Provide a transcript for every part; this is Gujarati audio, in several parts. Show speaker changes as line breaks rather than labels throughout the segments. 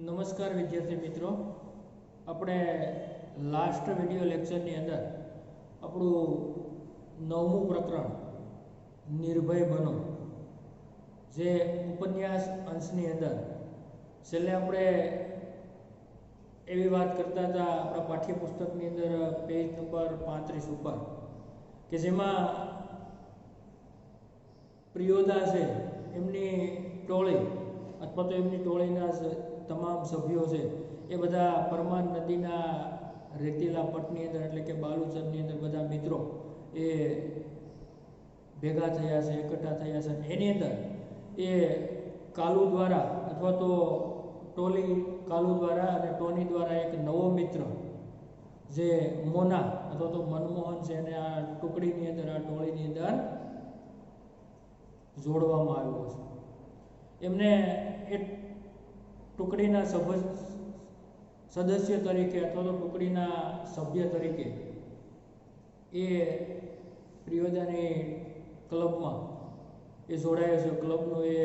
નમસ્કાર વિદ્યાર્થી મિત્રો, આપણે લાસ્ટ વિડિયો લેક્ચરની અંદર આપણું નવમું પ્રકરણ નિર્ભય બનો જે ઉપન્યાસ અંશની અંદર છેલ્લે આપણે એવી વાત કરતા હતા આપણા પાઠ્યપુસ્તકની અંદર પેજ નંબર 35 ઉપર કે જેમાં પ્રિયોદા છે એમની ટોળી અથવા તો એમની ટોળીના તમામ સભ્યો છે એ બધા પરમાન નદીના રેતીલા પટની અંદર એટલે કે બાલુચરની અંદર બધા મિત્રો એ ભેગા થયા છે, એકઠા થયા છે. એની અંદર એ કાલુ દ્વારા અથવા તો ટોલી કાલુ દ્વારા અને ટોની દ્વારા એક નવો મિત્ર જે મોના અથવા તો મનમોહન છે એને આ ટુકડીની અંદર આ ટોળીની અંદર જોડવામાં આવ્યો છે. એમને એ ટુકડીના સદસ્ય તરીકે અથવા તો ટુકડીના સભ્ય તરીકે એ પ્રિયોદાની ક્લબમાં એ જોડાયો છે, ક્લબનો એ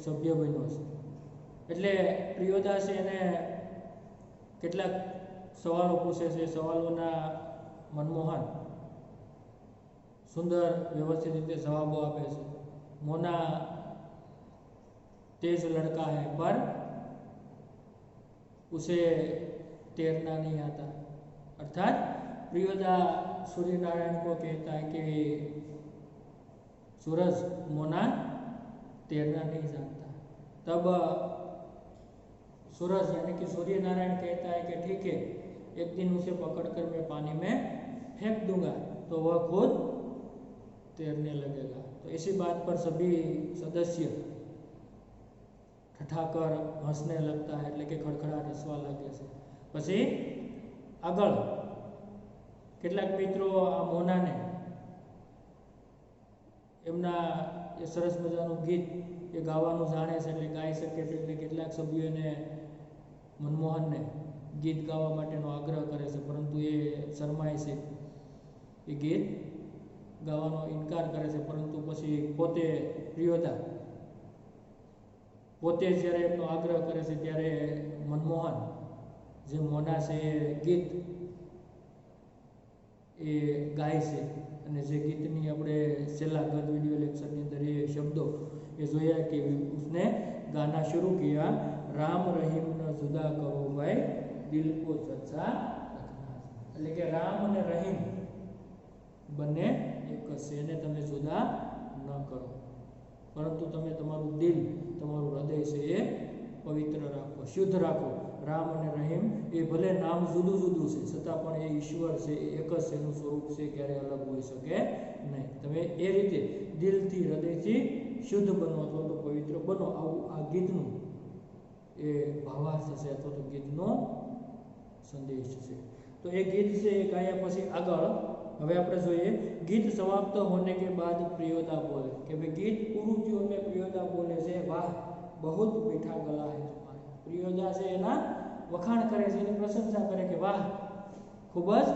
સભ્ય બન્યો છે. એટલે પ્રિયોદા છે એને કેટલાક સવાલો પૂછે છે. સવાલોના મનમોહન સુંદર વ્યવસ્થિત રીતે જવાબો આપે છે. મોના तेज लड़का है पर उसे तैरना नहीं आता. अर्थात प्रियोदा सूर्य नारायण को कहता है कि सूरज मोना तैरना नहीं जानता. तब सूरज यानी कि सूर्य नारायण कहता है कि ठीक है, एक दिन उसे पकड़कर मैं पानी में फेंक दूंगा तो वह खुद तैरने लगेगा. तो इसी बात पर सभी सदस्य ठठाकर हंसने लगता है એટલે કે ખડખડાટ હસવા લાગે છે. પછી આગળ કેટલાક મિત્રો આ મોનાને એમના એ સરસ મજાનું ગીત એ ગાવાનું જાણે છે એટલે ગાઈ શકે છે. એટલે કેટલાક સભ્યોને મનમોહનને ગીત ગાવા માટેનો આગ્રહ કરે છે, પરંતુ એ શરમાય છે, એ ગીત ગાવાનો ઇનકાર કરે છે. પરંતુ પછી પોતે પ્રિયોદા પોતે જ્યારે એમનો આગ્રહ કરે છે ત્યારે મનમોહન જે મોના છે એ ગીત એ ગાય છે. અને જે ગીતની આપણે છેલ્લા ગત વિડિયો લેક્ચરની અંદર એ શબ્દો એ જોયા કે उसने गाना शुरू किया, राम रहीम न जुदा करो भाई दिल को सच्चा रखना. એટલે કે રામ અને રહીમ બંને એક છે, એને તમે જુદા ન કરો, પરંતુ તમે તમારું દિલ, તમારું હૃદય છે એ પવિત્ર રાખો, શુદ્ધ રાખો. રામ અને રહીમ એ ભલે નામ જુદું જુદું છે છતાં પણ એ ઈશ્વર છે, એ એક જ એનું સ્વરૂપ છે, ક્યારે અલગ હોઈ શકે નહીં. તમે એ રીતે દિલથી હૃદયથી શુદ્ધ બનો અથવા તો પવિત્ર બનો. આવું આ ગીતનું એ ભાવાર્થ છે અથવા તો ગીતનો સંદેશ છે. તો એ ગીત છે એ ગાયા પછી આગળ હવે આપણે જોઈએ ગીત સમાપ્ત હોने के बाद प्रियोदा बोले કે ભાઈ ગીત પૂરું થયું એટલે પ્રિયોદા બોલે છે, વાહ બહુત મીઠા ગલા है तुम्हारा. પ્રિયોદા છે એના વખાણ કરે છે, એની પ્રશંસા કરે કે વાહ ખૂબ જ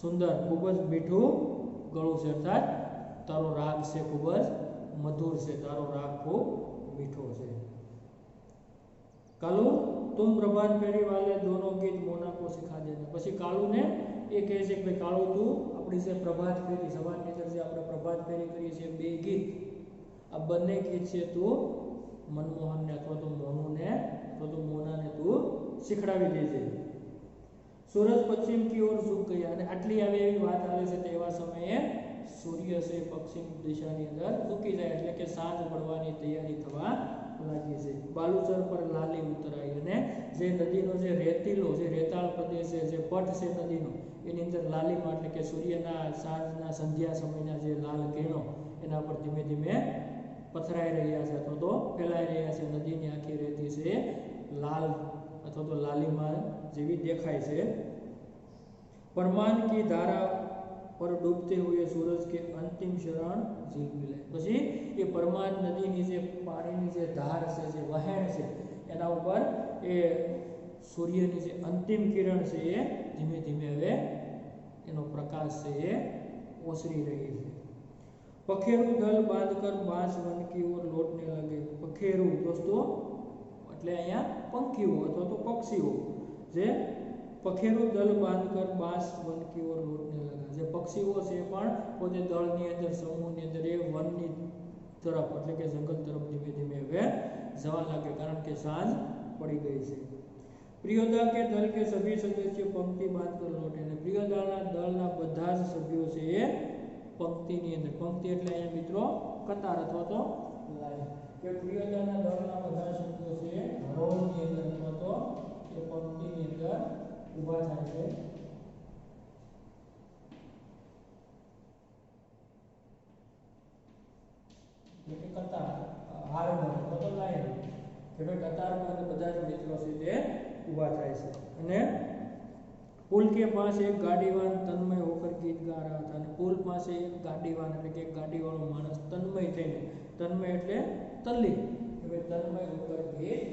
સુંદર, ખૂબ જ મીઠું ગળું છે. અર્થાત તારો રાગ છે ખૂબ જ મધુર છે, તારો રાગ ખૂબ મીઠો છે. કાલુ तुम प्रभात फेरी वाले दोनों गीत मोना को सिखा देना. પછી કાલુને એ કહે છે કે ભાઈ કાળુ તું આપણી જે પ્રભાત ફેરી સવારની અંદર જે આપણે પ્રભાત ફેરી કરીએ છીએ બે ગીત, આ બંને ગીત છે તું મનમોહનને અથવા તો મોનુને અથવા તો મોનાને તું શીખડાવી દેજે. સૂરજ પશ્ચિમ કી ઓર ઝુક ગયા. અને આટલી આવે એવી વાત આવે છે તેવા સમયે સૂર્ય છે પશ્ચિમ દિશાની અંદર ઝૂકી જાય એટલે કે સાંજ પડવાની તૈયારી થવા લાગી છે. બાલુચર પર લાલી ઉતરાઈ અને જે નદીનો જે રેતીલો જે રેતાળ પ્રદેશ છે, જે પટ છે નદીનો, એની અંદર લાલીમાં એટલે કે સૂર્યના સાંજના સંધ્યા સમયના જે લાલ કિરણો એના પર ધીમે ધીમે પથરાઈ રહ્યા છે અથવા તો ફેલાઈ રહ્યા છે. નદીની આખી રેતી છે લાલ અથવા તો લાલીમાં જેવી દેખાય છે. પરમાન કી ધારા પર ડૂબતે હુએ સૂરજ કે અંતિમ શરણ ઝીલ મિલે. પછી એ પરમાન નદીની જે પાણીની જે ધાર છે, જે વહેણ છે, એના ઉપર એ સૂર્યની જે અંતિમ કિરણ છે એ ધીમે ધીમે હવે એનો પ્રકાશ છે એ ઓસરી રહી છે. પખેરું દલ બાંધકર બાંસ વન કી ઓર લौटने लगे. પખેરું દોસ્તો એટલે અહીંયા પંખીઓ અથવા તો પક્ષીઓ જે પખેરું દલ બાંધકર બાંસ वन की ओर लौटने लगा। જે પક્ષીઓ છે પણ પોતે દળની અંદર સમૂહની અંદર એ વનની તરફ એટલે કે જંગલ તરફ ધીમે ધીમે હવે જવા લાગે કારણ કે સાંજ પડી ગઈ છે। प्रियोदा के दल के सभी सदस्य पंक्ति बांधकर लौटे ने प्रियोदाना दलना બધા જ સભ્યો છે એ પંક્તિની અંદર પંક્તિ એટલે અહીંયા મિત્રો કતાર અથવા તો લાઈન કે પ્રિયોદાના દળના બધા સભ્યો છે હરોળની અંદર અથવા તો એ પંક્તિની અંદર ઊભા થાય છે। એટલે કતાર હારમર અથવા તો લાઈન કે ભાઈ કતારમાં બધા જ મિત્રો છે તે ઊભા થાય છે। અને पुल के पास एक गाड़ीवान तन्मय होकर गीत गा रहा था। અને પુલ પાસે એક ગાડીવાન એટલે કે એક ગાડીવાળો માણસ તન્મય થઈને તન્મય એટલે તલ્લીન હવે તન્મય હોकर ગીત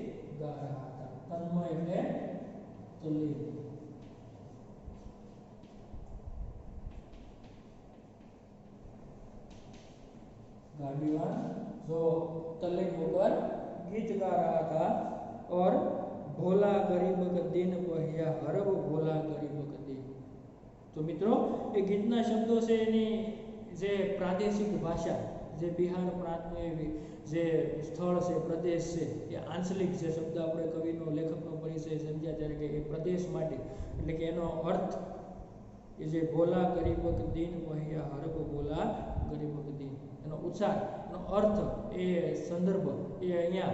गा रहा था। તન્મય એટલે તલ્લીન गाड़ीवान जो तल्लीन होकर गीत गा रहा था और भोला गरीब दिन पहिया हरब भोला गरीब दिन। तो मित्रों ये गीतना शब्दों से जे प्रादेशिक भाषा जे बिहार प्रांत में जे स्थल से प्रदेश से ये आंचलिक जे शब्द આપણે કવિનો લેખકનો પરિચય સમજ્યા ત્યારે કે એ પ્રદેશ માટે એટલે કે એનો અર્થ એ જે ભોલા ગરીબક દીન पहिया हरब भोला गरीबक दिन એનો ઉચ્ચાર એનો અર્થ એ સંદર્ભ એ અહીંયા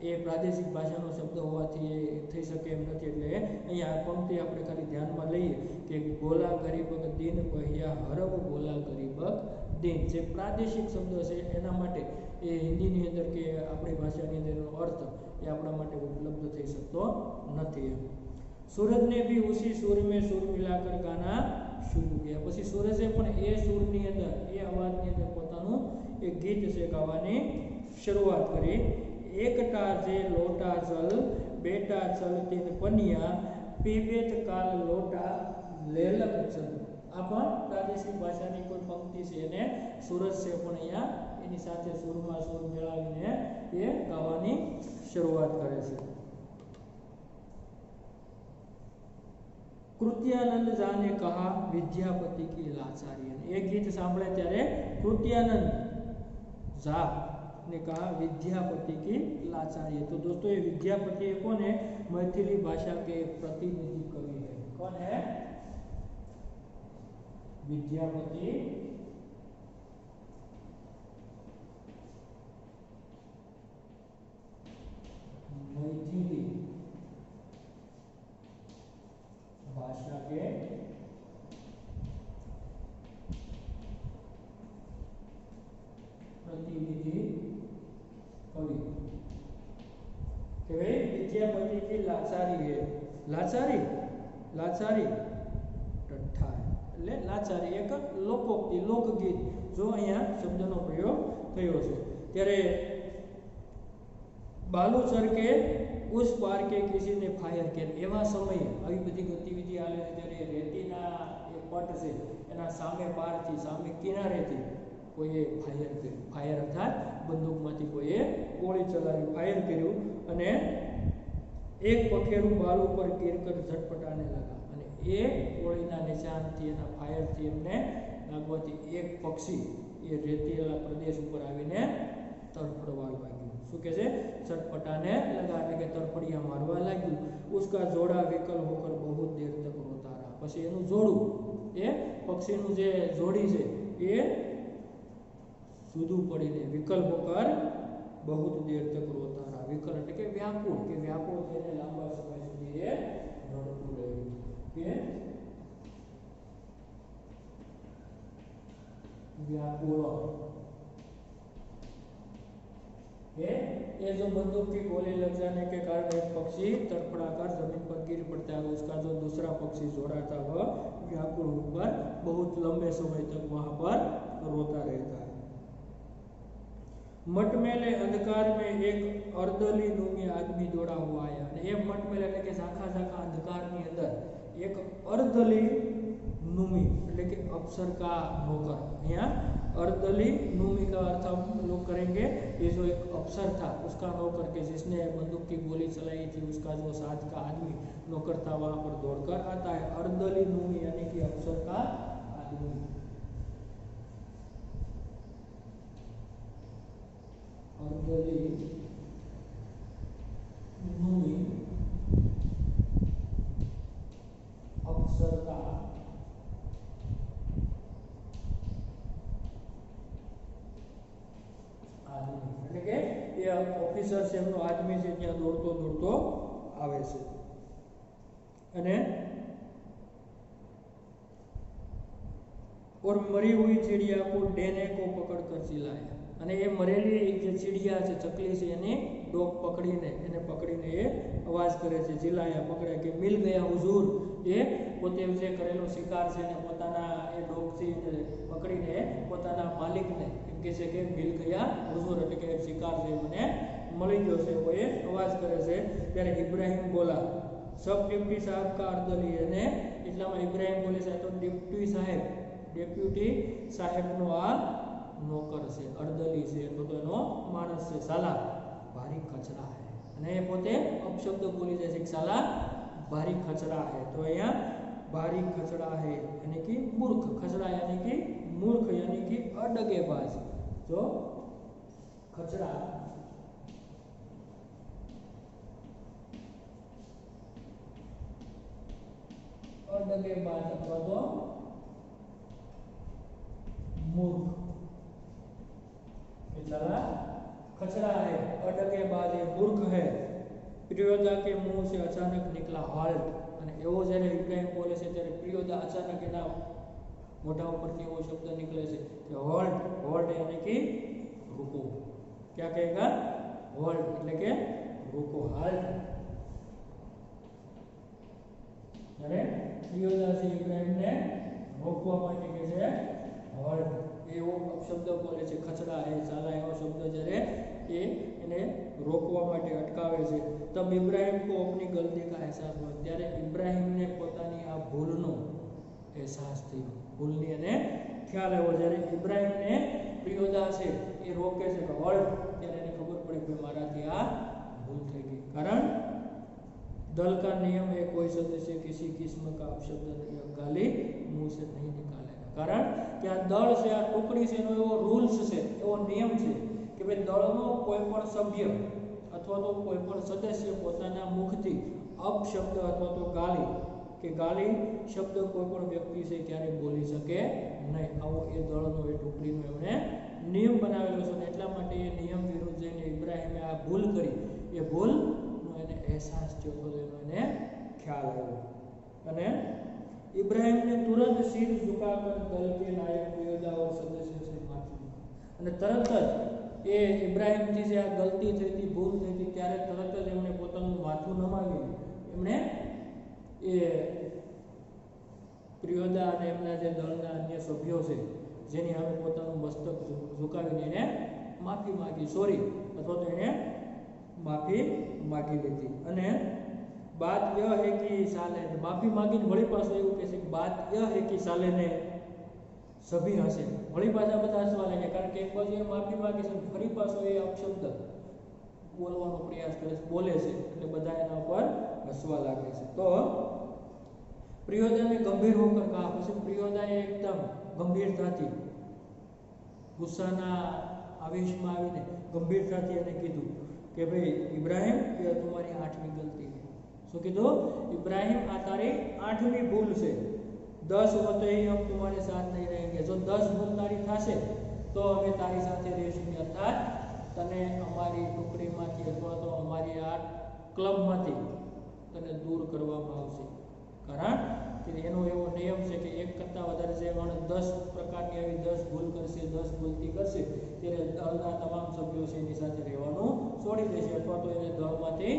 એ પ્રાદેશિક ભાષાનો શબ્દ હોવાથી એ થઈ શકે એમ નથી એટલે અહીંયા પંક્તિ આપણે ખાલી ધ્યાનમાં લઈએ કે ભોલા ગરીબક દીન पहिया हरब भोला गरीबक दिन જે પ્રાદેશિક શબ્દ છે એના માટે એ હિન્દીની અંદર કે આપણી ભાષાની અંદર એનો અર્થ એ આપણા માટે ઉપલબ્ધ થઈ શકતો નથી। सूरज ने भी उसी सुर में सुर मिलाकर गाना शुरू किया। પછી સૂરજે પણ એ સુરની અંદર એ અવાજની અંદર પોતાનું એક ગીત છે ગાવાની શરૂઆત કરી। एकटा जे लोटा जल बेटा चल तीन पनिया पीबेत काल लोटा लेलक चल। आ पण प्रादेशिक भाषाની કોઈ પંક્તિ છે અને સૂરજ છે પણ અહીંયા એની સાથે સુરમાં સુર મેળવીને એ ગાવાની શરૂઆત કરે છે। कृत्यानंद झा ने कहा विद्यापति की लाचारी। एक गीत सांभळे त्यारे कृत्यानंद झा ने कहा विद्यापति की लाचारी। तो दोस्तों ये विद्यापति कौन है? मैथिली भाषा के प्रतिनिधि कवि है। कौन है? विद्यापति मैथिली भाषा के प्रतिनिधि कवि के विद्यापति की लाचारी है। लाचारी लाचारी टट्ठा એટલે લાચારી એક લોકોક્તિ લોકગીત જો અહીંયા શબ્દનો પ્રયોગ થયો છે। ત્યારે बालूचर के उस पार के किसी ने फायर किया। एवा समय આવી બધી ગતિવિધિ આલે છે ત્યારે રેતીના એ પટ છે એના સામે પારથી સામે કિનારેથી કોઈએ ફાયર કર્યું। ફાયર અર્થાત બંદૂકમાંથી કોઈએ ગોળી ચલાવી ફાયર કર્યું અને એક પખેરું બાલુ પર ગીરકર ઝટપટાને લગા અને એ ગોળીના નિશાનથી એના ફાયરથી એમને લાગવાથી એક પક્ષી એ રેતીલા પ્રદેશ ઉપર આવીને તરફડવા લાગ્યું। શું કહે છે? चटपटाने लगा એટલે કે તરફડિયા મારવા લાગ્યું। उसका जोड़ा विकल होकर बहुत देर तक रोता रहा। પછી એનું જોડું એ પક્ષીનું જે જોડી છે એ સુધું પડીને વિકલ હોकर बहुत देर तक रोता रहा। विकल એટલે કે વ્યાકુળ કે વ્યાકુળ થઈને લાંબા સમય સુધી એ રડતું રહ્યું કે व्याकुल ये जो बंदूक की गोली लग जाने के कारण एक पक्षी तड़फड़ाकर जमीन पर गिर पड़ता है। उसका जो दूसरा पक्षी जोड़ा था वह व्याकुल होकर बहुत लंबे समय तक वहां पर रोता रहता है। मटमेले अंधकार में एक अर्दली नूमी आदमी दौड़ा हुआ आया। ये मटमेले એટલે કે ઝાંખા ઝાંખા અંધકારની અંદર એક अर्दली नूमी એટલે કે अप्सर का नौकर। यहाँ अर्दली नूमी का अर्थ हम लोग करेंगे ये जो एक अफसर था उसका नौकर के जिसने बंदूक की गोली चलाई थी उसका जो साथ का आदमी नौकर था वहां पर दौड़कर आता है। अर्दली नूमी यानी कि अफसर का आदमी। अर्दली नूमी अफसर का आदमी એટલે કે એ ઓફિસર છે એમનો આદમી છે ત્યાં દોડતો દોડતો આવે છે અને और मरी हुई चिड़िया को डेने को पकड़ कर चिल्लाया અને એ મરેલી જે ચીડિયા છે ચકલી છે એને ડોક પકડીને એ અવાજ કરે છે ચિલ્લાયા પકડે કે મિલ ગયા હુજૂર એ પોતે જે કરેલો શિકાર છે ને પોતાના એ ડોકથી પકડીને પોતાના માલિકને એમ કહે છે કે મિલ ગયા હુજૂર એટલે કે શિકાર છે મને મળી ગયો છે એવો એ અવાજ કરે છે। ત્યારે ઇબ્રાહિમ બોલા સબ ડિપ્ટી સાહેબ કા અર્દલી અને એટલામાં ઇબ્રાહિમ બોલે છે તો ડેપ્યુટી સાહેબનો આ નોકર છે અર્દલી છે તો એનો માણસ છે સાલા ભારી કચરા હે અને એ પોતે અપશબ્દ બોલી જાય છે સાલા भारी खचड़ा है तो यहाँ भारी खचड़ा है यानी कि मूर्ख खचड़ा यानी कि मूर्ख यानी कि अडगेबाज जो खचड़ा अडगेबाज अथवा तो मूर्ख साला खचड़ा है अडगेबाज है मूर्ख है। प्रियोदा के मुंह से अचानक निकला हाल्ट અને એવો જ્યારે ઇબ્રાહિમ બોલે છે ત્યારે પ્રિયોદા અચાનક એના મોઢા ઉપરથી એવો શબ્દ નીકળે છે કે હોલ્ટ यानी कि रुको क्या कहेगा होल्ड એટલે કે रुको हाल्ट ત્યારે પ્રિયોદા છે ઇબ્રાહિમને રોકવા માટે કહે છે હોલ્ટ એવો શબ્દ બોલે છે ખચડા હે સાલા એવો શબ્દ જ્યારે એને रोकवा माटे अटकावे छे। तब इब्राहिम को अपनी गलती का एहसास हुआ त्यारे इब्राहिम ने पोतानी आ भूलनो एहसास थयो भूलनी अने ख्याल आव्यो ज्यारे इब्राहिम ने प्रियोदा छे ए रोके छे के होल्ड त्यारे एने खबर पड़े के माराथी आ भूल थई गई कारण दल का नियम है कोई सदस्य किसी किस्म का अपशब्द या गाली मुंह से नहीं निकालेगा कारण कि आ दल से आ टुकड़ी से एनो एवो रूल्स छे एवो नियम छे કે ભાઈ દળનો કોઈ પણ સભ્ય અથવા તો કોઈ પણ સદસ્ય પોતાના મુખથી અપશબ્દ અથવા તો ગાલી શબ્દ કોઈ પણ વ્યક્તિ છે ક્યારે બોલી શકે નહીં આવો એ દળનો એ ટુકડીનો એમણે નિયમ બનાવેલો છે અને એટલા માટે એ નિયમ વિરુદ્ધ જઈને ઇબ્રાહિમે આ ભૂલ કરી એ ભૂલનો એને અહેસાસ થયો તો એને ખ્યાલ આવ્યો અને इब्राहिम ने तुरंत सिर झुकाकर दल के नायक प्रियोदा और सदस्य से माफी અને તરત જ એ ઇબ્રાહિમજી જે આ ગલતી થઈ હતી ભૂલ થઈ હતી ત્યારે તરત જ એમણે પોતાનું માથું નમાવી એમણે એ પ્રિયોદા અને એમના જે દળના અન્ય સભ્યો છે જેની સામે પોતાનું મસ્તક ઝુકાવીને એને માફી માંગી સોરી અથવા તો એને માફી માંગી લીધી અને बात यह है कि साले माफी मांगीने वળી પાછો એવું કહે છે કે बात यह है कि साले ने सभी हसे वળી પાછા બધા હસવા લાગે કારણ કે એક બાજુ એ માફી માંગે છે ફરી પાછો એ અપશબ્દ બોલવાનો પ્રયાસ કરે છે બોલે છે એટલે બધા એના ઉપર હસવા લાગે છે। तो प्रियोदा ने गंभीर होकर कहा પછી પ્રિયોદાએ એકદમ ગંભીરતાથી ગુસ્સાના આવેશમાં આવીને ગંભીરતાથી એને કીધું કે ભાઈ ઇબ્રાહિમ ये तुम्हारी 8वीं गलती है सो कीधु इब्राहिम आ तारी 8वीं भूल से 10 होते ही हम तुम्हारे साथ नहीं रहेंगे जो 10 भूल तारी थाशे तो हमें तारी साथे रहेशुं अर्थात तने अमारी टुकड़ीमांथी अथवा तो अमारी आ क्लबमांथी तने दूर करवामां आवशे कारण કે એનો એવો નિયમ છે કે એક કરતા વધારે જે 10 પ્રકારની આવી 10 ભૂલ કરશે 10 ભૂલથી કરશે ત્યારે દળના તમામ સભ્યો છે એની સાથે રહેવાનું છોડી દેશે અથવા તો એને દળમાંથી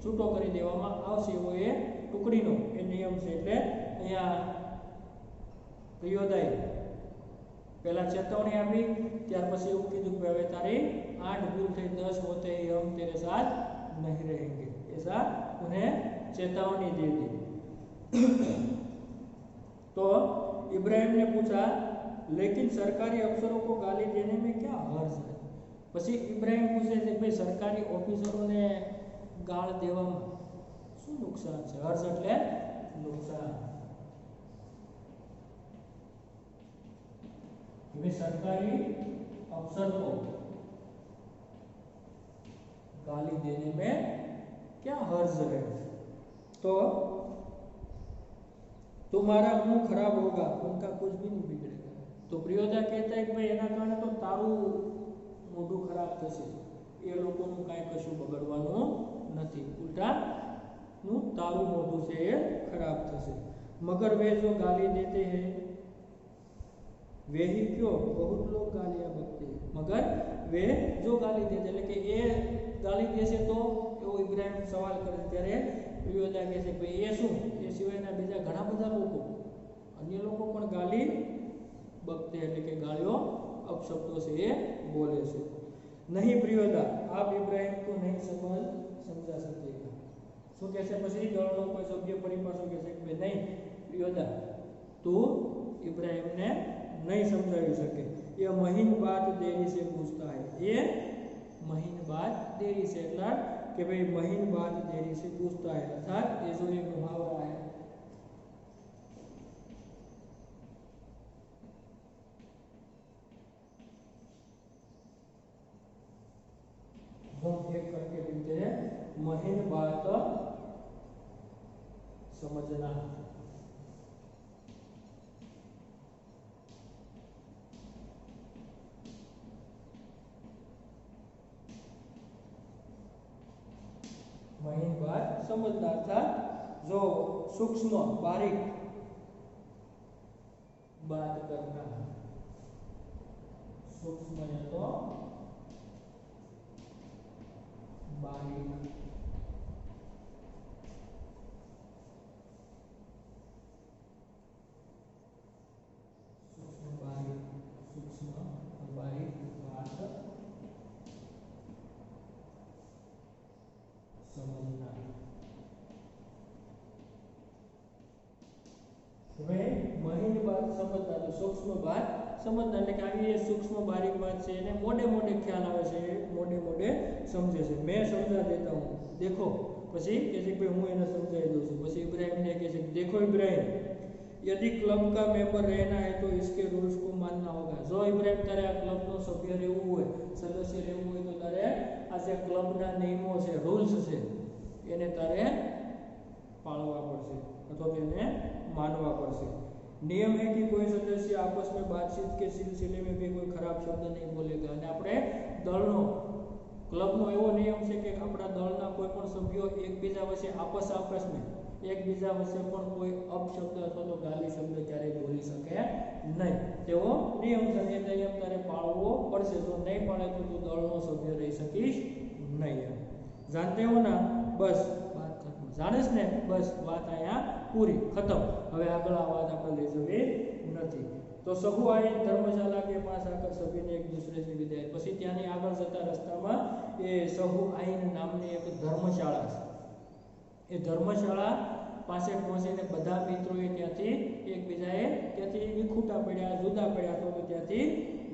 છૂટો કરી દેવામાં આવશે એવો એ ટુકડીનો એ નિયમ છે એટલે અહીંયા પ્રિયોદાએ પહેલા ચેતવણી આપી ત્યાર પછી એવું કીધું કે હવે તારી 8 ભૂલ થઈ 10 होते ही हम तेरे साथ नहीं रहेंगे ऐसा उन्हें चेतावनी दे दी। तो इब्राहिम ने पूछा लेकिन सरकारी अफसरों को गाली देने में क्या हर्ज है પછી ઇબ્રાહિમ પૂછે છે કે ભાઈ સરકારી ઓફિસરોને ગાળ દેવામાં શું નુકસાન છે? હર્ષ એટલે નુકસાન. कि सरकारी अफसर को गाली देने में क्या हर्ज है? तो तुम्हारा मुंह खराब होगा, उनका कुछ भी नहीं बिगड़ेगा. तो प्रियोदा कहता है कि भाई एना कारणे तो तारू मोढું खराब થશે, એ લોકોનું કાંઈ કશું બગડવાનું નથી, ઉલટા નું તારું મોઢું છે એ ખરાબ થશે. मगर वे जो गाली देते हैं वे ही क्यों, बहुत लोग गालियां बकते हैं. मगर वे जो गाली देते એટલે કે એ ગાલી દેશે તો એવો ઇબ્રાહિમ સવાલ કરે ત્યારે પ્રિયોદા કહે છે ભાઈ એ શું, એ સિવાયના બીજા ઘણા બધા લોકો, અન્ય લોકો પણ ગાલી બકતે એટલે કે ગાળીઓ अपशब्दों से ये बोले से. नहीं प्रियोदा, आप इब्राहिम को नहीं समझा सकेगा. શું કહે છે પછી દળનો કોઈ સભ્ય પરિભાષો કહે છે કે નહીં પ્રિયોદા તું ઇબ્રાહિમને नहीं समझाई सके. ये महीन बात देरी से पूछता है. ये महीन बात देरी से એટલે કે ભાઈ મहीन बात देरी से पूछता है, अर्थात ये जो एक मुहावरा है हम एक करके लिखते हैं महीन बात समझना. महीन बात समझना था जो सूक्ष्म बारीक बात करना. सूक्ष्म है तो बारीक, सूक्ष्म बारीक, सूक्ष्म बारीक बात समझना. वे महीन बात समझना तो सूक्ष्म बात समझना એટલે કે આવી એ સૂક્ષ્મ બારીક વાત છે એને મોડે મોડે ખ્યાલ આવે છે, મોડે મોડે સમજે છે. मैं समझा देता हूँ, देखो. પછી કહે છે કે હું એને સમજાવી દઉં છું. પછી ઇબ્રાહિમ ને કહે છે देखो इब्राहिम, यदि क्लब का मेंबर रहना है तो इसके रूल्स को मानना होगा. જો ઇબ્રાહિમ તારે આ ક્લબનો સભ્ય રહેવું હોય, સદસ્ય રહેવું હોય તો તારે આ જે ક્લબના નિયમો છે, રૂલ્સ છે એને તારે પાળવા પડશે અથવા તેને માનવા પડશે. नियम है कि कोई सदस्य आपस में बातचीत के सिलसिले में भी कोई खराब शब्द नहीं बोलेगा. અને આપણે દળનો ક્લબનો એવો નિયમ છે કે આપણા દળના કોઈ પણ સભ્યો એકબીજા વચ્ચે આપસમાં એકબીજા વચ્ચે પણ કોઈ અપશબ્દ અથવા તો ગાલી શબ્દ ક્યારેય બોલી શકે નહીં. તેવો નિયમ છે. એ નિયમ તારે પાળવો પડશે. જો નહીં પાળે તો તું દળનો સભ્ય રહી શકીશ નહીં. જાણતે હો ના, બસ વાત ખતમ. જાણીશ ને, બસ વાત અહીંયા પૂરી ખતમ. હવે આગળ આ વાત આપણે લઈ જવી નથી. तो सहु आई धर्मशाला के पास आकर सभी ने एक दूसरे से विदाई. પછી ત્યાંની આગળ જતા રસ્તામાં એ सहु आई નામની એક ધર્મશાળા છે. એ ધર્મશાળા પાસે પહોંચીને બધા મિત્રોએ ત્યાંથી એકબીજાએ ત્યાંથી વિખૂટા પડ્યા, જુદા પડ્યા તો ત્યાંથી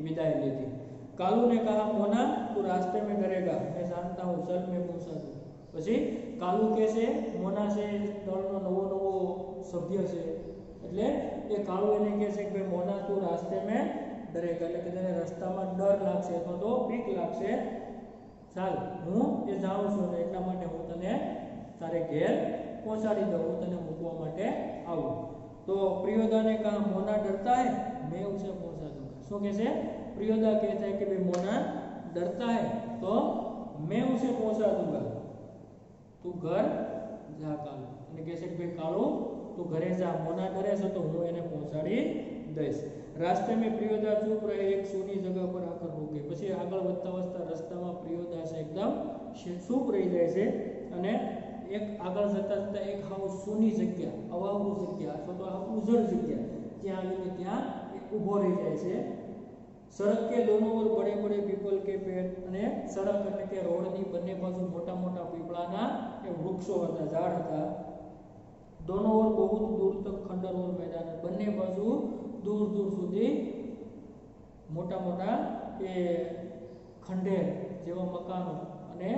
વિદાય લીધી. कालू ने कहा मोना तू रास्ते में डरेगा, मैं जानता हूँ, चल मैं पहुंचा दूं. પછી કાલુ કહે છે મોના છે દળનો નવો સભ્ય છે એટલે એ કાળુ એને કહે છે કે ભાઈ મોના તું રાસ્તે में डरेगा એટલે કે તને રસ્તામાં ડર લાગશે અથવા તો બીક લાગશે, ચાલ હું એ જાણું છું ને એટલા માટે હું તને તારે ઘેર પહોંચાડી દઉં, હું તને મૂકવા માટે આવું. તો प्रियोदा ने कहा मोना डरता है, मैं उसे पहुंचा दूंगा. શું કહે છે? प्रियोदा कहता है कि भाई मोना डरता है तो मैं उसे पहुंचा दूंगा, तू घर जा कालू. અને કહે છે કે ભાઈ કાળુ તું ઘરે જા, મોના ડરે છે તો હું એને પહોંચાડી દઈશ. रास्ते में प्रियोदा चुप रहे, एक सूनी जगह पर आकर रुके. પછી આગળ વધતા રસ્તામાં પ્રિયોદા છે એકદમ ચૂપ રહી જાય છે અને એક આગળ જતા એક હાવ સૂની જગ્યા, અવાવરૂ જગ્યા અથવા તો ઉજળ જગ્યા ત્યાં આવીને ત્યાં ઊભો રહી જાય છે. सड़क के दोनों ओर बड़े बड़े पीपल के पेड़ અને સડક એટલે કે રોડની બંને બાજુ મોટા મોટા પીપળાના એ વૃક્ષો હતા, ઝાડ હતા. दोनों ओर बहुत दूर तक खंडर और मैदान, બંને બાજુ दूर दूर સુધી મોટા મોટા એ ખંડેર જેવા મકાનો અને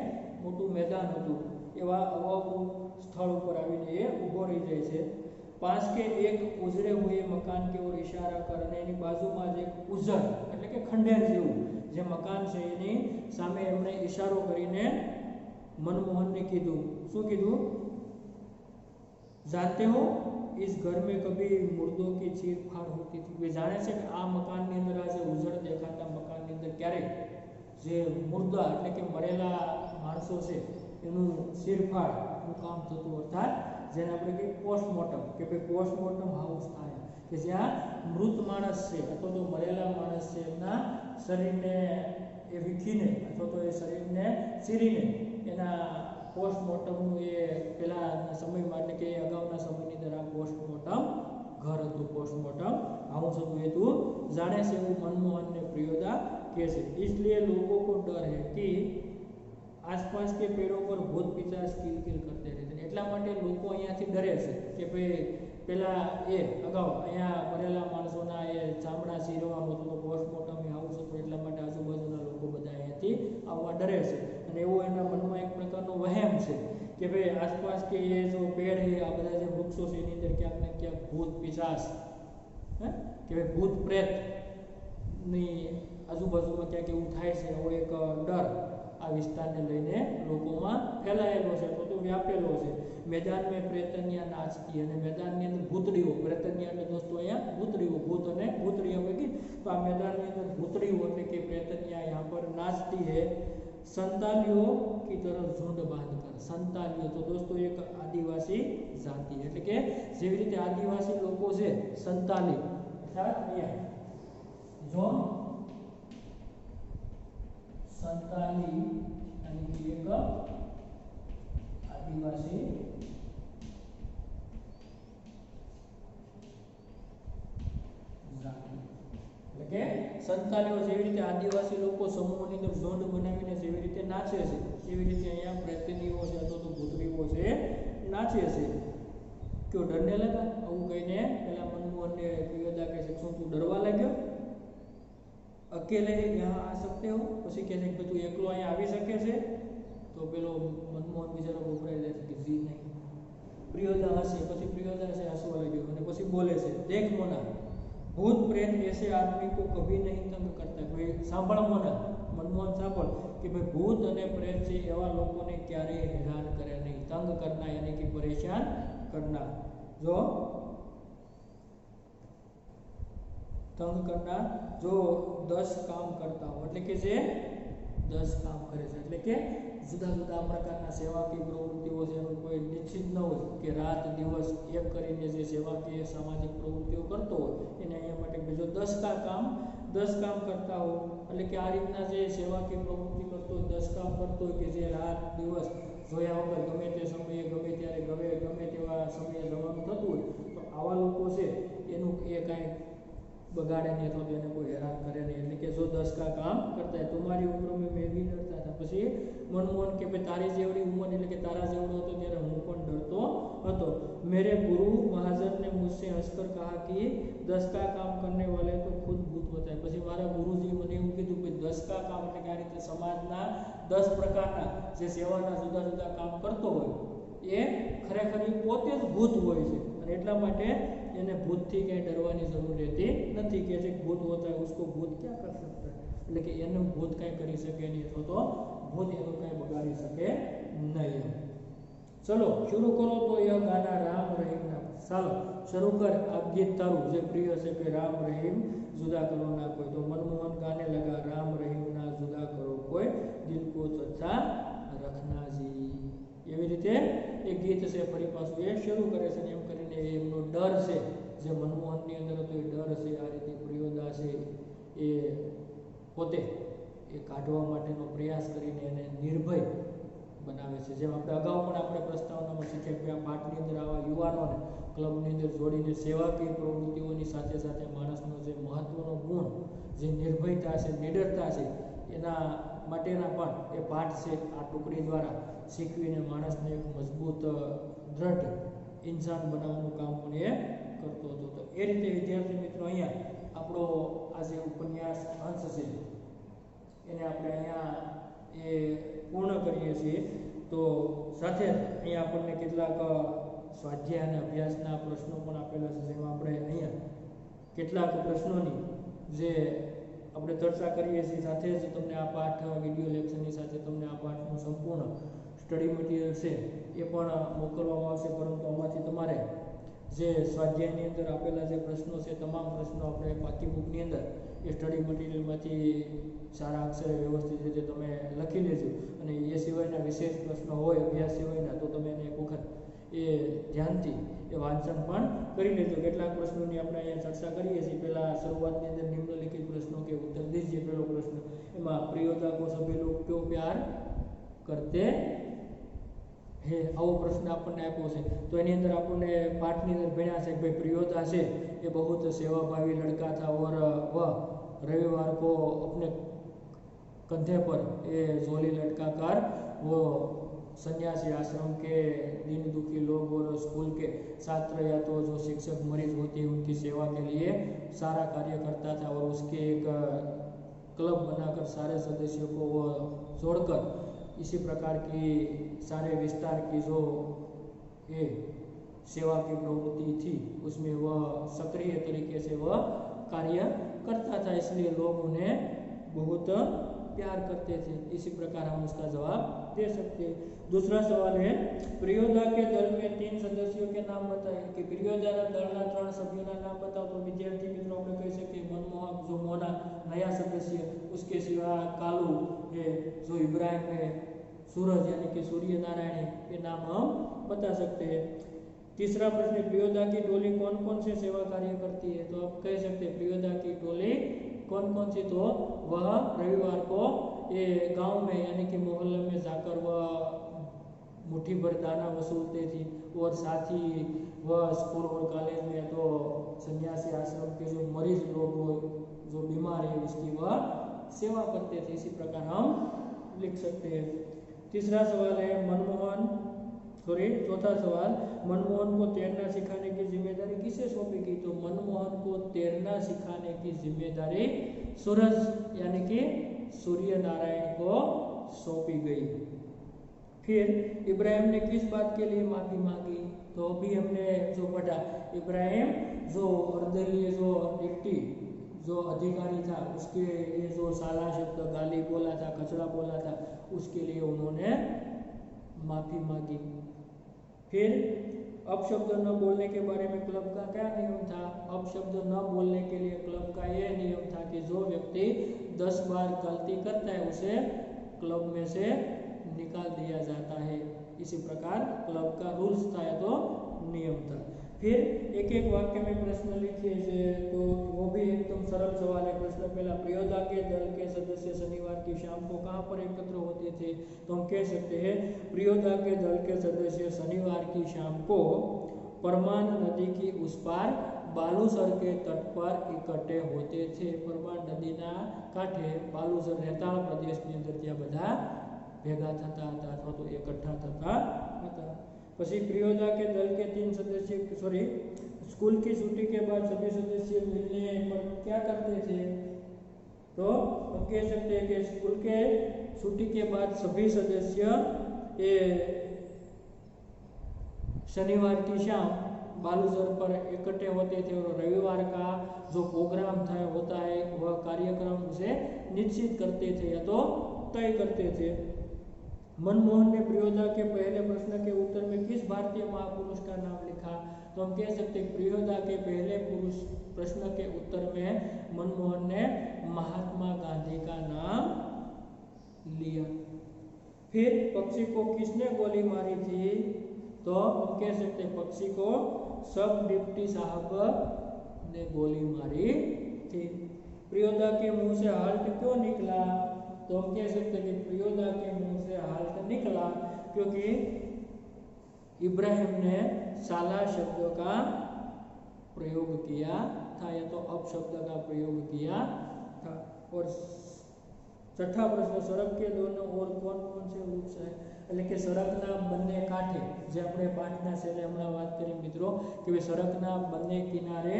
મોટું મેદાન હતું એવા અવાવું સ્થળ ઉપર આવીને એ ઊભો રહી જાય છે. पास के एक उजड़े हुए मकान की ओर इशारा कर અને એની બાજુમાં જ એક ઉજળ એટલે કે ખંડેર જેવું જે મકાન છે એની સામે એમણે ઈશારો કરીને मनमोहन ने कीधु શું કીધું? जानते हो इस घर में कभी मुर्दों की चीर फाड़ होती थी. वे जाने છે કે આ મકાનની અંદર આ જે ઉજળ દેખાતા મકાનની અંદર ક્યારેક જે મુર્દા એટલે કે મરેલા માણસો છે એનું ચીરફાડનું કામ થતું, અર્થાત જેને આપણે કહીએ પોસ્ટમોર્ટમ કે ભાઈ પોસ્ટમોર્ટમ હાઉસ થાય કે જ્યાં મૃત માણસ છે અથવા તો મરેલા માણસ છે એમના શરીરને એ વીખીને અથવા તો એ શરીરને ચીરીને એના પોસ્ટમોર્ટમનું એ પહેલાંના સમયમાં એટલે કે અગાઉના સમયની અંદર આ પોસ્ટમોર્ટમ घर હતું, પોસ્ટમોર્ટમ हाउस હતું. એ તું જાણે છે એવું मनमोहन ने प्रियोदा કહે છે. इसलिए लोगों को डर है कि आसपास के पेड़ों पर भूत पिशाच किलकिल करते रहते. એટલા માટે લોકો અહીંયાથી ડરે છે કે ભાઈ પેલા એ અગાઉ અહીંયા મરેલા માણસોના એ ચામડા ચીરવાનું હતું તો પોસ્ટમોર્ટમ હાઉસ હતું એટલા માટે આજુબાજુના લોકો બધા અહીંયાથી આવવા ડરે છે. અને એવો એના મનમાં એક પ્રકારનો વહેમ છે કે ભાઈ આસપાસ કે એ જો પેડ છે આ બધા જે વૃક્ષો છે એની અંદર ક્યાંક ને ક્યાંક ભૂત પિશાચ કે ભાઈ ભૂત પ્રેતની આજુબાજુમાં ક્યાંક એવું થાય છે. એવો એક ડર આ વિસ્તારને લઈને લોકોમાં ફેલાયેલો છે અથવા તો વ્યાપેલો છે. મેદાન મેં પ્રેતનિયા નાચતી અને મેદાનની અંદર ભૂતડીઓ, પ્રેતનિયા એટલે દોસ્તો અહીંયા ભૂતડીઓ, ભૂત અને ભૂતડી આપણે કહીએ તો આ મેદાનની અંદર ભૂતડીઓ એટલે કે પ્રેતનિયા यहाँ पर नाचती है संतालियों की तरफ झुंड बांधकर. संतालियों तो दोस्तों एक आदिवासी जाति એટલે કે જેવી રીતે આદિવાસી લોકો છે સંતાલી અર્થાત અહીંયા જો संताली यानी कि एक आदिवासी जाति એટલે કે સંતાલીઓ જેવી રીતે આદિવાસી લોકો સમૂહની અંદર ઝુંડ બનાવીને જેવી રીતે નાચે છે એવી રીતે અહીંયા પ્રેતનીઓ છે અથવા તો ભૂતરીઓ છે નાચે છે. क्यों डरने लगा? આવું કહીને પેલા मनमोहनને પ્રિયોદા કહે છે શું તું ડરવા લાગ્યો? अकेले यहाँ आ सकते हो? પછી કહે છે કે તું એકલો અહીંયા આવી શકે છે? તો પેલો मनमोहन બિચારો ગભરાઈ જાય છે કે જી નહીં. પ્રિયોદા હસે, પછી પ્રિયોદા છે હસવા લાગ્યો અને પછી બોલે છે देख मोना भूत प्रेत ऐसे आदमी को कभी नहीं तंग करता. भाई સાંભળ મોના, मनमोहन સાંભળ કે ભાઈ ભૂત અને પ્રેત છે એવા લોકોને ક્યારેય હેરાન કરે નહીં. તંગ કરના યાની કે પરેશાન કરના. જો तंग करना जो 10 काम करता हो એટલે કે જે 10 કામ કરે છે એટલે કે જુદા જુદા પ્રકારના સેવાકીય પ્રવૃત્તિઓ છે એનું કોઈ નિશ્ચિત ન હોય કે રાત દિવસ એક કરીને જે સેવાકીય સામાજિક પ્રવૃત્તિઓ કરતો હોય એને અહીંયા માટે બીજો 10 કામ કરતા હો એટલે કે આ રીતના જે સેવાકીય પ્રવૃત્તિ કરતો 10 કામ કરતો હોય કે જે રાત દિવસ જોયા વગર ગમે તે સમયે ગમે ત્યારે ગમે તેવા સમયે જવાનું થતું હોય તો આવા લોકો છે એનું એ કાંઈ बगाड़े नहीं तो એને કોઈ હેરાન કરે નહીં એટલે કે જો 10 का काम करता है. तुम्हारी उम्र में मैं भी डरता था. પછી मनमोहन કે ભાઈ તારી જેવડી ઉંમર એટલે કે તારા જેવડો હતો ત્યારે હું પણ ડરતો હતો. मेरे गुरु महाजन ने मुझसे हंसकर कहा कि 10 का काम करने वाले तो खुद भूत होता है. પછી મારા ગુરુજી મને એવું કીધું કે 10 का काम એટલે કે આ રીતે સમાજના 10 પ્રકારના જે સેવાના જુદા જુદા કામ કરતો હોય એ ખરેખર પોતે જ ભૂત હોય છે અને એટલા માટે એને ભૂતથી ક્યાંય ડરવાની જરૂર રહેતી નથી કે જે ભૂત હોતા है उसको भूत क्या कर सकता है એટલે કે એનું ભૂત કાંઈ કરી શકે નહીં અથવા તો ભૂત એનું કાંઈ બગાડી શકે નહીં. ચલો શરૂ કરો તો यह गाना राम रहीम ना. ચાલો શરૂ કર આ ગીત તારું જે પ્રિય છે કે રામ રહીમ जुदा करो ना कोई. तो मनमोहन गाने लगा राम रहीम ना जुदा करो कोई दिल को सच्चा रखना जी. એવી રીતે એ ગીત છે ફરી પાછું એ શરૂ કરે છે એમ કરીને એમનો ડર છે જે मनमोहनની અંદર હતો એ ડર છે આ રીતે પ્રિયોદા છે એ પોતે એ કાઢવા માટેનો પ્રયાસ કરીને એને નિર્ભય બનાવે છે. જેમ આપણે અગાઉ પણ આપણે પ્રસ્તાવનામાં શીખ્યા કે આ પાઠની અંદર આવા યુવાનોને ક્લબની અંદર જોડીને સેવાકીય પ્રવૃત્તિઓની સાથે સાથે માણસનો જે મહત્વનો ગુણ જે નિર્ભયતા છે નિડરતા છે એના માટેના પણ એ પાઠ છે આ ટુકડી દ્વારા શીખવીને માણસને એક મજબૂત દ્રઢ ઇન્સાન બનાવવાનું કામ પણ એ કરતો હતો. તો એ રીતે વિદ્યાર્થી મિત્રો અહીંયા આપણો આ જે ઉપન્યાસ અંશ છે એને આપણે અહીંયા એ પૂર્ણ કરીએ છીએ। તો સાથે અહીંયા આપણને કેટલાક સ્વાધ્યાય અને અભ્યાસના પ્રશ્નો પણ આપેલા છે, જેમાં આપણે અહીંયા કેટલાક પ્રશ્નોની જે આપણે ચર્ચા કરીએ છીએ, સાથે જ તમને આ પાઠ વિડીયો લેક્ચરની સાથે તમને આ પાઠનું સંપૂર્ણ સ્ટડી મટીરિયલ છે એ પણ મોકલવામાં આવશે। પરંતુ આમાંથી તમારે જે સ્વાધ્યાયની અંદર આપેલા જે પ્રશ્નો છે, તમામ પ્રશ્નો આપણે પાકી બુકની અંદર એ સ્ટડી મટીરિયલમાંથી સારા અક્ષરે વ્યવસ્થિત રીતે તમે લખી લેજો। અને એ સિવાયના વિશેષ પ્રશ્નો હોય અભ્યાસ સિવાયના, તો તમે એને એક વખત એ ધ્યાનથી એ વાંચન પણ કરી લેજો। કેટલાક પ્રશ્નોની આપણે અહીંયા ચર્ચા કરીએ છીએ। પહેલાં શરૂઆતની અંદર નિમ્નલિખિત પ્રશ્નો के उत्तर दीजिए। पहलो प्रश्न एમાં प्रियोदा को सभी लोग क्यों प्यार करते हैं, આવો પ્રશ્ન આપણને આપ્યો છે। તો એની અંદર આપણને પાઠની અંદર ભણ્યા છે કે ભાઈ प्रियोदा છે એ बहुत सेवाभावी लड़का था और वह रविवार को अपने कंधे पर ये झोली लटकाकर वो सन्यासी आश्रम के दीन दुखी लोग और स्कूल के छात्र या तो जो शिक्षक मरीज होते हैं उनकी सेवा के लिए सारा कार्य करता था। और उसके एक क्लब बनाकर सारे सदस्यों को वो जोड़कर इसी प्रकार की सारे विस्तार की जो ये सेवा की प्रवृत्ति थी उसमें वह सक्रिय तरीके से वह कार्य करता था, इसलिए लोग उन्हें बहुत प्यार करते थे। इसी प्रकार हम उसका जवाब दे सकते हैं। दूसरा सवाल है प्रियोदा के दल में 3 सदस्यों के नाम बताएं कि प्रियोदा दलना 3 सभ्यों नाम बताओ। तो विद्यार्थी मित्रों આપણે કહી શકીએ मनमोहक जो मोना नया सदस्य, उसके सिवा कालू है, जो इब्राहिम है, सूरज यानी कि सूर्य नारायण के नाम हम बता सकते हैं। तीसरा प्रश्न प्रियोदा की टोली कौन कौन से सेवा कार्य करती है। तो आप कह सकते हैं प्रियोदा की टोली कौन कौन सी, तो वह रविवार को ये गांव में यानी कि मोहल्ले में जाकर वह मुट्ठी भर दाना वसूलते थी। और साथ ही वह स्कूल और कॉलेज में तो सन्यासी आश्रम के जो मरीज लोग जो बीमार है उसकी वह सेवा करते थे। इसी प्रकार हम लिख सकते हैं। तीसरा सवाल है चौथा सवाल मनमोहन को तैरना सिखाने की जिम्मेदारी किसे सौंपी गई। तो मनमोहन को तैरना सिखाने की जिम्मेदारी सूरज यानी कि सूर्य नारायण को सौंपी गई। फिर इब्राहिम ने किस बात के लिए माफी मांगी। तो अभी हमने जो पढ़ा इब्राहिम जो अर्दलीय जो डिप्टी जो अधिकारी था उसके लिए जो साला शब्द गाली बोला था, कचरा बोला था, उसके लिए उन्होंने माफी मांगी। फिर अपशब्द न बोलने के बारे में क्लब का क्या नियम था। अपशब्द न बोलने के लिए क्लब का यह नियम था कि जो व्यक्ति 10 बार गलती करता है उसे क्लब में से निकाल दिया जाता है। इसी प्रकार क्लब का रूल्स था या तो नियम था। फिर एक एक वाक्य में प्रश्न लिखिए, तो वो भी एकदम सरल सवाल है। प्रश्न पहला प्रियोदा के दल के सदस्य शनिवार की शाम को कहाँ पर एकत्र होते थे। तो हम कह सकते हैं प्रियोदा के दल के सदस्य शनिवार की शाम को परमान नदी की उस पार बालूसर के तट पर इकट्ठे होते थे। परमान नदीना कांठे बालूसर रेताળ પ્રદેશની અંદર ત્યાં બધા ભેગા થતા હતા અથવા તો એકઠા થતા હતા। પછી प्रियोदा के दल के 3 सदस्य स्कूल की छुट्टी के बाद सभी सदस्य मिलने पर क्या करते थे। तो हम कह सकते हैं कि स्कूल के छुट्टी के बाद सभी सदस्य ये शनिवार की शाम बालूसर पर इकट्ठे होते थे और रविवार का जो प्रोग्राम था होता है वह कार्यक्रम उसे निश्चित करते थे या तो तय करते थे। मनमोहन ने प्रियोदा के पहले प्रश्न के उत्तर में किस भारतीय महापुरुष का नाम लिखा। तो हम कह सकते हैं प्रियोदा के पहले प्रश्न के उत्तर में मनमोहन ने महात्मा गांधी का नाम लिया। फिर पक्षी को किसने गोली मारी थी। तो हम कह सकते हैं पक्षी को सब डिप्टी साहब ने गोली मारी थी। प्रियोदा के मुंह से हाल्ट क्यों निकला। तो हम कह सकते हैं कि प्रियोदा के मुंह से हाल्ट निकला क्योंकि इब्राहिम ने साला शब्द का प्रयोग किया था या तो अपशब्द का प्रयोग किया था। और छठा प्रश्न सड़क के दोनों ओर कौन कौन से वृक्ष है। એટલે કે સડકના બંને કાંઠે જે આપણે પાઠના છેલ્લે હમણાં વાત કરી મિત્રો કે સડકના બંને કિનારે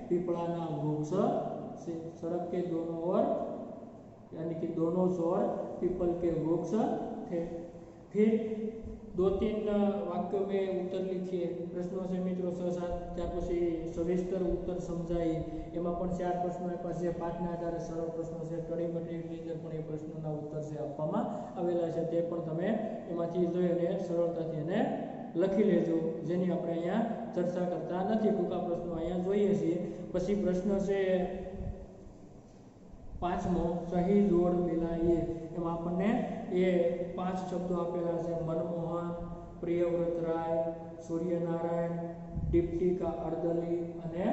પીપળાના વૃક્ષ છે। सड़क के दोनों ओर यानी कि दोनों सौर पीपल के वृक्ष थे। फिर 2-3 वाक्यों में उत्तर लिखिए। प्रश्नों से मित्रों 6-7 त्यार पछी सविस्तर उत्तर समझाई। एमां पण 4 प्रश्नों आप्या छे। पाठना आधारे सरळ प्रश्नो छे। स्टडी मटीरियलनी अंदर पण ए प्रश्नोना उत्तर छे आपवामां आवेला छे। ते पण तमे एमांथी जोई अने सरळताथी एने लखी लेजो, जेनी आपणे अहींया चर्चा करता नथी। टूंका प्रश्नो अहींया जोईए छीए। पछी प्रश्न छे 5मो, सही जोड़ मिलाइए। एमां आपणे ए 5 शब्दों आपेला छे। मनमोहन, प्रियव्रत राय, सूर्यनारायण, डिप्टी का अर्दली अने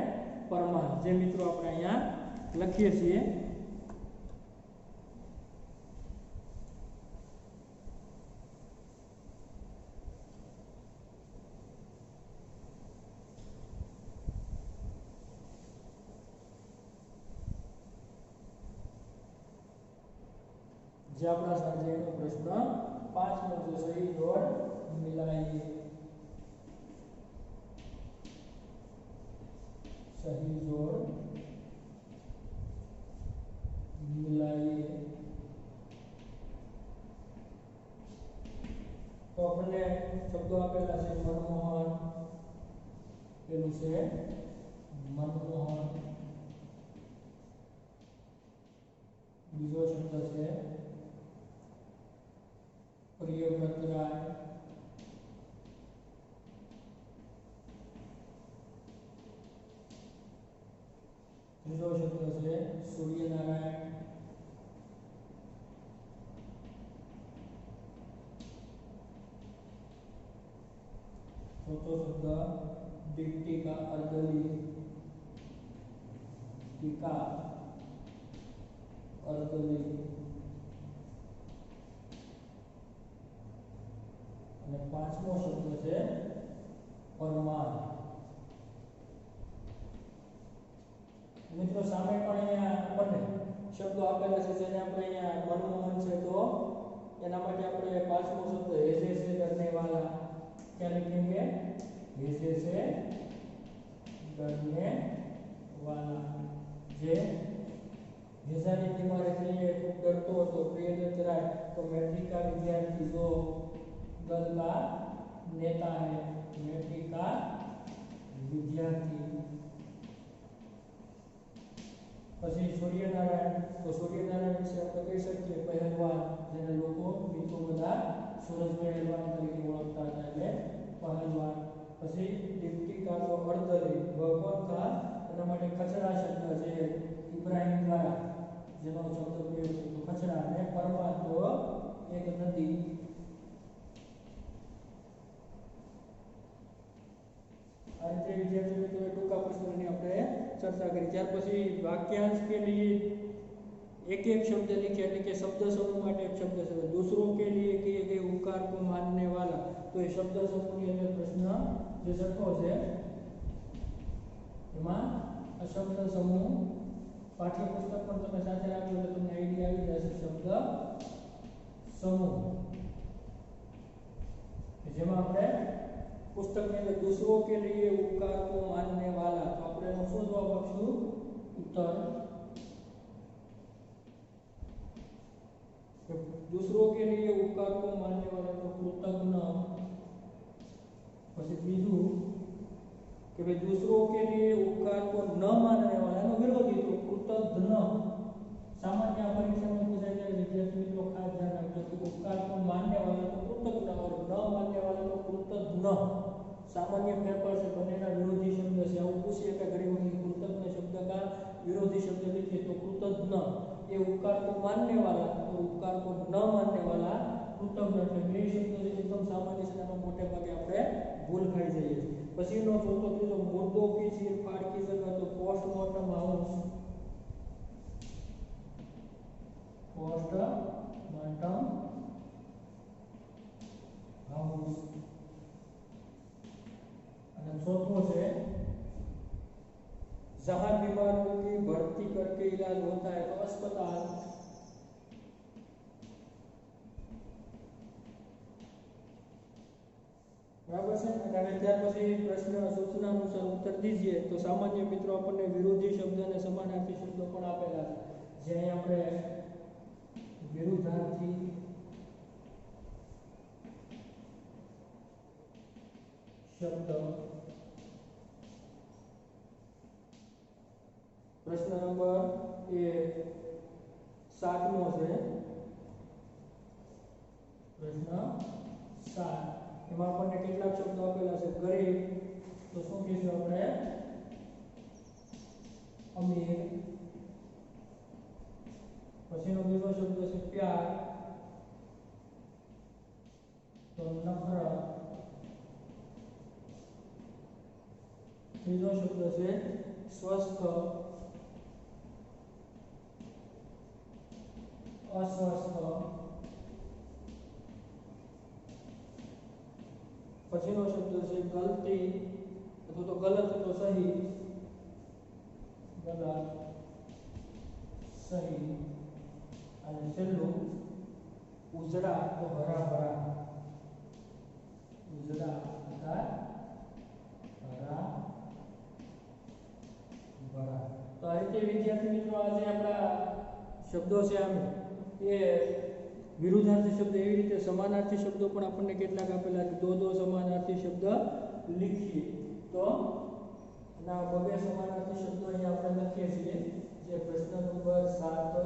परमार, जे मित्रों आपणे अहींया लखीए छीए। जे अपना स्वाध्यायનો प्रश्न 5मो जो सही जोड़ मिलाइए। सही जोड़ मिलाइए। तो अपने शब्दों आपेला छे मनमोहन, पेલું છે मनमोहन, બીજો શબ્દ છે प्रियव्रत राय, ત્રીજો શબ્દ છે સૂર્યનારાયણ, ચોથો શબ્દ डिप्टी का अर्दली, टीका अर्दली, અને 5મો શબ્દ છે પરમાર। મિત્રો સામે પણ અહીંયા આપણને શબ્દો આપેલા છે, જેને આપણે અહીંયા मनमोहन છે તો એના માટે આપણે 5મો શબ્દ हेजे से डरने वाला क्या लिखेंगे? हेजे से डरने वाला। जे हेजानी बीमारी से खूब डरतो હતો प्रियव्रत राय तो मैट्रिक का विद्यार्थी जो दल का नेता है, मैट्रिक का विद्यार्थी। પછી સૂર્યનારાયણ, તો સૂર્યનારાયણ વિશે આપણે કહી શકીએ પહેલવાન, જેને લોકો મિત્રો બધા સૂરજ પહેલવાન તરીકે ઓળખતા હતા, એટલે પહેલવાન। પછી डिप्टी का जो अर्दली भगवान था એના માટે ખચરા શબ્દ જે ઇબ્રાહિમ દ્વારા જેનો શબ્દ પ્રયોગ છે તો ખચરા, અને પરમાર તો એક નદી। आ रीते विद्यार्थी मित्रों टूंका प्रश्नों आपणे चर्चा करी। त्यार पछी वाक्यांश के लिए एक एक शब्द लिखे, એટલે કે शब्द समूह માટે એક શબ્દ છે। दूसरों के लिए किए गए उपकार को मानने वाला, तो ये शब्द समूह ની અંદર પ્રશ્ન જે લખો છે એમાં આ શબ્દ સમૂહ પાઠ્યપુસ્તક પણ તમે સાથે રાખજો એટલે તમને આઈડિયા આવી જશે। શબ્દ સમૂહ જેમાં આપણે पुस्तक में दूसरों के लिए उपकार को मानने वाला, तो આપણે એનો શું જવાબ આપશું? उत्तर। दूसरों के लिए उपकार को मानने वाला तो कृतज्ञ। પછી બીજું કે ભાઈ दूसरों के लिए उपकार को न मानने वाला નો વિરોધી તો कृतज्ञ। सामान्य परीक्षा में पूछा जाए विद्यार्थी मित्रों खास ध्यान रखो कि उपकार को मानने वाला तो कृतज्ञ और न मानने वाला तो कृतज्ञ। सामान्य फेरफार से बनेगा विरोधी शब्द से हम पूछिए कि घड़ी वक्त कृतज्ञ शब्द का विरोधी शब्द लिखिए तो कृतज्ञ ये उपकार को मानने वाला और उपकार को न मानने वाला कृतज्ञ। એટલે બે શબ્દ એકદમ સામાન્ય છે, એમાં મોટે ભાગે આપણે ભૂલ ખાઈ જઈએ છીએ। પછીનો ચોથો ત્રીજો મુદ્દો की चीरफाड़ की जगह तो पोस्टमार्टम हाउस, पोस्टमार्टम हाउस। અને ચોથો છે जहां बीमारों की भर्ती करके इलाज होता है तो अस्पताल। बराबर છે। અને ત્યાર પછી પ્રશ્ન સૂચના અનુસાર उत्तर दीजिए। तो सामान्य मित्रों આપણને વિરોધી શબ્દ અને સમાનાર્થી શબ્દો પણ આપેલા છે, જે અહીં આપણે વિરુદ્ધાર્થી શબ્દ. પ્રશ્ન નંબર 7મો છે. પ્રશ્ન 7 એમાં આપણને કેટલાક શબ્દો આપેલા છે. ગરીબ તો શું કહીશું આપણે? અમીર. પછીનો બીજો શબ્દ છે પ્યાર તો નફરત. ત્રીજો શબ્દ છે સ્વસ્થ અસ્વસ્થ. પછીનો શબ્દ છે ગલતી અથવા તો ગલત તો સહી. ગલત સહી. અને છેલ્લું ઉજળા તો હરાભરા. ઉજળા તથા હરાભરા. તો આ રીતે વિદ્યાર્થી મિત્રો આજે આપણા શબ્દો છે આમ એ વિરુદ્ધાર્થી શબ્દ એવી રીતે સમાનાર્થી શબ્દો પણ આપણને કેટલાક આપેલા છે. દો સમાનાર્થી શબ્દ લીખીએ તો ના બબે સમાનાર્થી શબ્દો અહીંયા આપણે લખીએ છીએ. જે પ્રશ્ન નંબર 7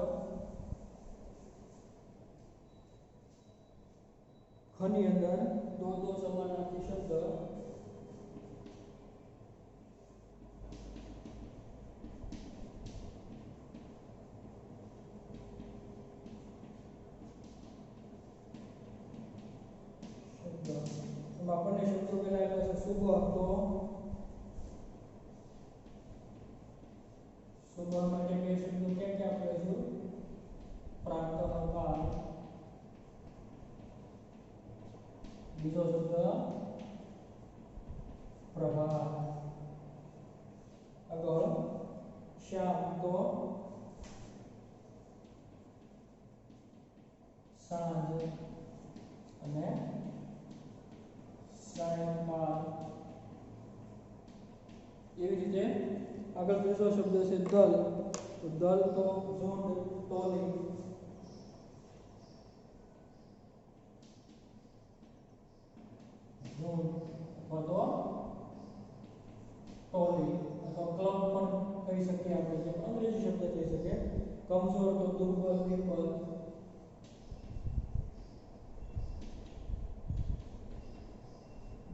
ખની અંદર દો સમાનાર્થી શબ્દ આપણને શબ્દો પહેલા આવ્યા છે સુબહ તો સુબહ માટે બે શબ્દો ક્યાં ક્યાં આપણે છે? પ્રાતઃકાળ. બીજો શબ્દ પ્રભાત. આગળ શામ તો સાંજ અને સાયંકાળ. એવી રીતે આગળ ત્રીજો શબ્દ છે દલ. તો દલ તો ઝુંડ ટોલી. ઝુંડ અથવા તો ટોલી અથવા ક્લબ પણ કહી શકીએ આપણે. જે અંગ્રેજી શબ્દ કહી શકીએ. કમજોર તો દુર્બળ નિર્બળ.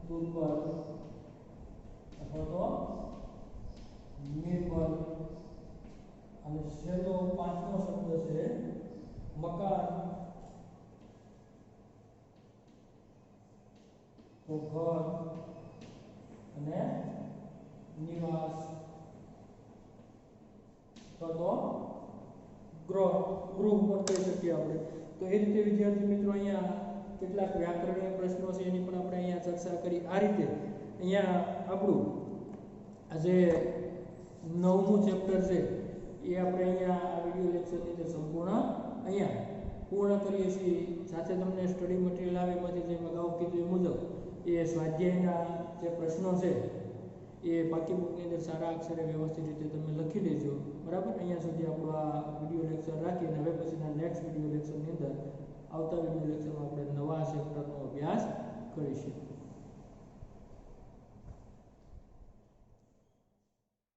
દુર્બળ અથવા તો નિર્બળ. અને છેલ્લો 5મો શબ્દ છે મકાન. તો ઘર અને નિવાસ તો ગૃહ પણ કહી શકીએ આપણે. તો એ રીતે વિદ્યાર્થી મિત્રો અહીંયા કેટલાક વ્યાકરણીય પ્રશ્નો છે એની પણ આપણે અહીંયા ચર્ચા કરી. આ રીતે અહીંયા આપણું આજે 9મું ચેપ્ટર છે એ આપણે અહીંયા આ વિડિયો લેક્ચરની અંદર સંપૂર્ણ અહીંયા પૂર્ણ કરીએ છીએ. સાથે તમને સ્ટડી મટીરિયલ આવે એમાંથી જે અગાઉ કીધું એ મુજબ એ સ્વાધ્યાયના જે પ્રશ્નો છે એ બાકી બુકની અંદર સારા અક્ષરે વ્યવસ્થિત રીતે તમે લખી લેજો. બરાબર. અહીંયા સુધી આપણો આ વિડિયો લેક્ચર રાખીને હવે પછીના નેક્સ્ટ વિડિયો લેક્ચરની અંદર આવતા વિડિયો લેક્ચરમાં આપણે નવા ચેપ્ટરનો અભ્યાસ કરીશું.